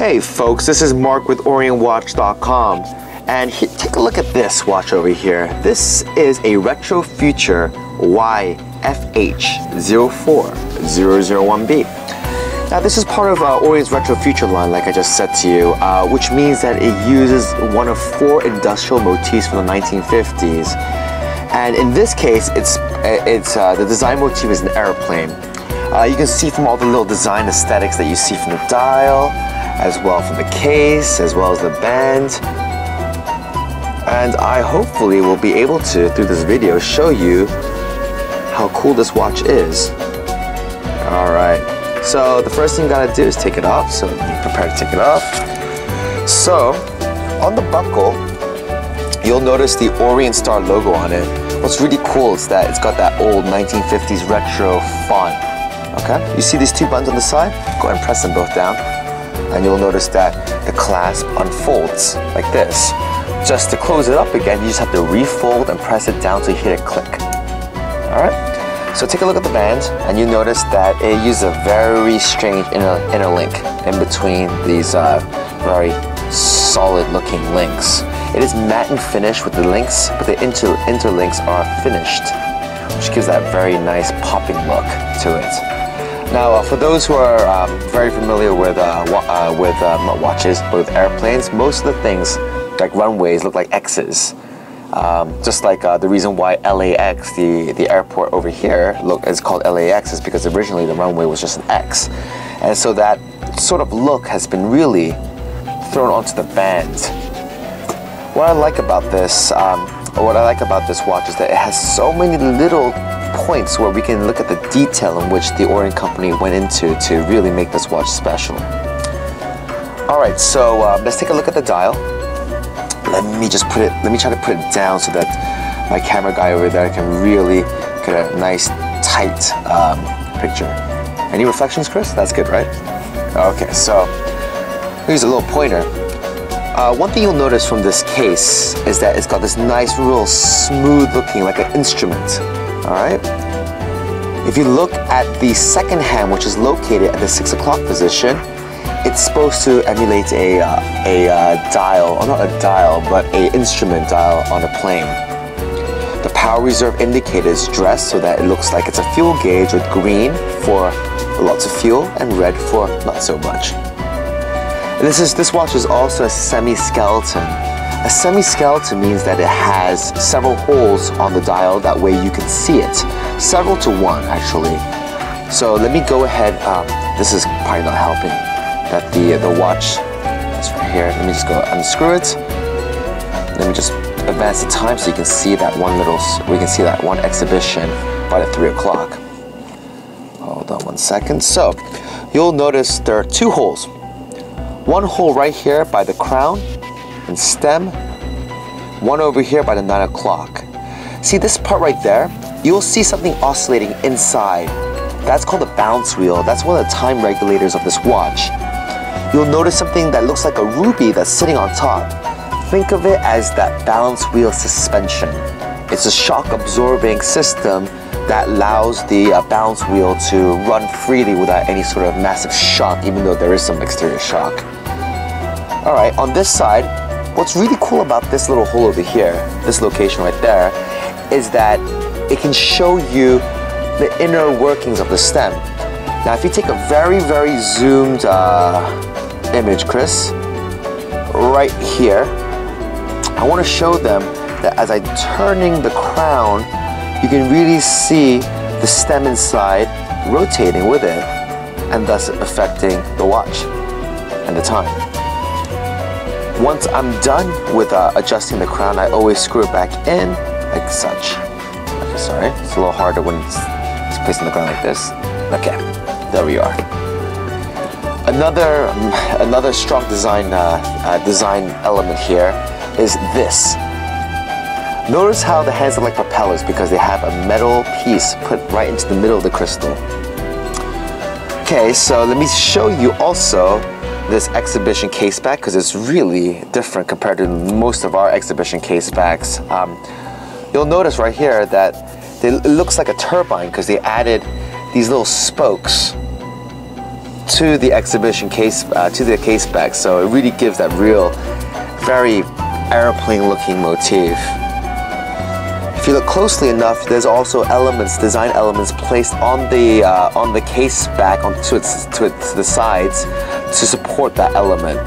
Hey folks, this is Mark with OrientWatch.com, and take a look at this watch over here. This is a Retro Future YFH04001B. Now this is part of Orient's Retro Future line, like I just said to you, which means that it uses one of 4 industrial motifs from the 1950s. And in this case, the design motif is an airplane. You can see from all the little design aesthetics that you see from the dial, as well from the case, as well as the band. And I hopefully will be able to, through this video, show you how cool this watch is. Alright, so the first thing you gotta do is take it off, so be prepared to take it off. So, on the buckle, you'll notice the Orient Star logo on it. What's really cool is that it's got that old 1950s retro font. Okay, you see these 2 buttons on the side? Go ahead and press them both down. And you'll notice that the clasp unfolds like this. Just to close it up again, you just have to refold and press it down to hit a click. Alright, so take a look at the band, and you notice that it uses a very strange inner link in between these very solid looking links. It is matte and finished with the links, but the interlinks are finished, which gives that very nice popping look to it. Now, for those who are very familiar with not watches, but with airplanes, most of the things, like runways, look like X's. Just like the reason why LAX, the airport over here, is called LAX is because originally the runway was just an X. And so that sort of look has been really thrown onto the band. What I like about this, watch is that it has so many little points where we can look at the detail in which the Orient company went into to really make this watch special. Alright, so let's take a look at the dial. Let me try to put it down so that my camera guy over there can really get a nice tight picture. Any reflections, Chris? That's good, right? Okay, so here's a little pointer. One thing you'll notice from this case is that it's got this nice, real smooth looking, like an instrument. Alright? If you look at the second hand, which is located at the 6 o'clock position, it's supposed to emulate a dial, or not a dial, but an instrument dial on a plane. The power reserve indicator is dressed so that it looks like it's a fuel gauge with green for lots of fuel and red for not so much. This watch is also a semi-skeleton. A semi-skeleton means that it has several holes on the dial, that way you can see it. Several to one, actually. So let me go ahead, this is probably not helping, that the watch is right here. Let me just go unscrew it. Let me just advance the time so you can see that one exhibition right at 3 o'clock. Hold on 1 second. So, you'll notice there are 2 holes. One hole right here by the crown and stem, one over here by the 9 o'clock. See this part right there? You'll see something oscillating inside. That's called a balance wheel. That's one of the time regulators of this watch. You'll notice something that looks like a ruby that's sitting on top. Think of it as that balance wheel suspension. It's a shock absorbing system that allows the balance wheel to run freely without any sort of massive shock, even though there is some exterior shock. Alright, on this side, what's really cool about this little hole over here, this location right there, is that it can show you the inner workings of the stem. Now if you take a very, very zoomed image, Chris, right here, I want to show them that as I'm turning the crown, you can really see the stem inside rotating with it, and thus affecting the watch and the time. Once I'm done with adjusting the crown, I always screw it back in like such. Okay, sorry, it's a little harder when it's placed on the ground like this. Okay, there we are. Another strong design element here is this. Notice how the hands are like propellers because they have a metal piece put right into the middle of the crystal. Okay, so let me show you also this exhibition case back because it's really different compared to most of our exhibition case backs. You'll notice right here that it looks like a turbine because they added these little spokes to the exhibition case, to the case back. So it really gives that real, very airplane-looking motif. If you look closely enough, there's also elements, design elements placed on the case back, to the sides, to support that element.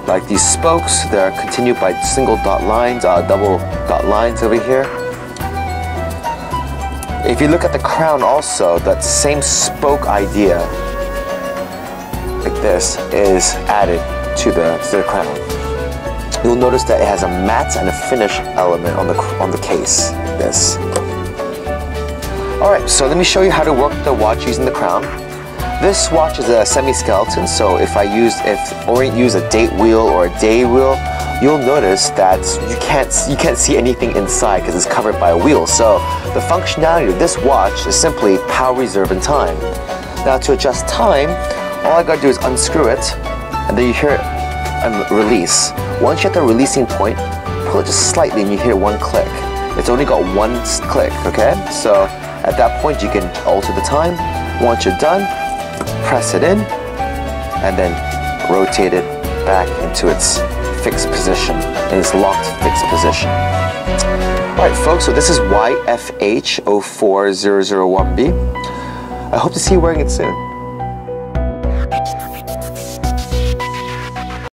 Like these spokes, they're continued by single dot lines, double dot lines over here. If you look at the crown also, that same spoke idea, like this, is added to the crown. You'll notice that it has a matte and a finish element on the case, like this. Alright, so let me show you how to work the watch using the crown. This watch is a semi-skeleton, so if Orient used a date wheel or a day wheel, you'll notice that you can't see anything inside because it's covered by a wheel. So the functionality of this watch is simply power, reserve, and time. Now to adjust time, all I gotta do is unscrew it, and then you hear it and release. Once you're at the releasing point, pull it just slightly and you hear one click. It's only got one click, okay? So at that point you can alter the time. Once you're done, press it in and then rotate it back into its fixed position, in its locked fixed position. Alright folks, so this is YFH04001B. I hope to see you wearing it soon.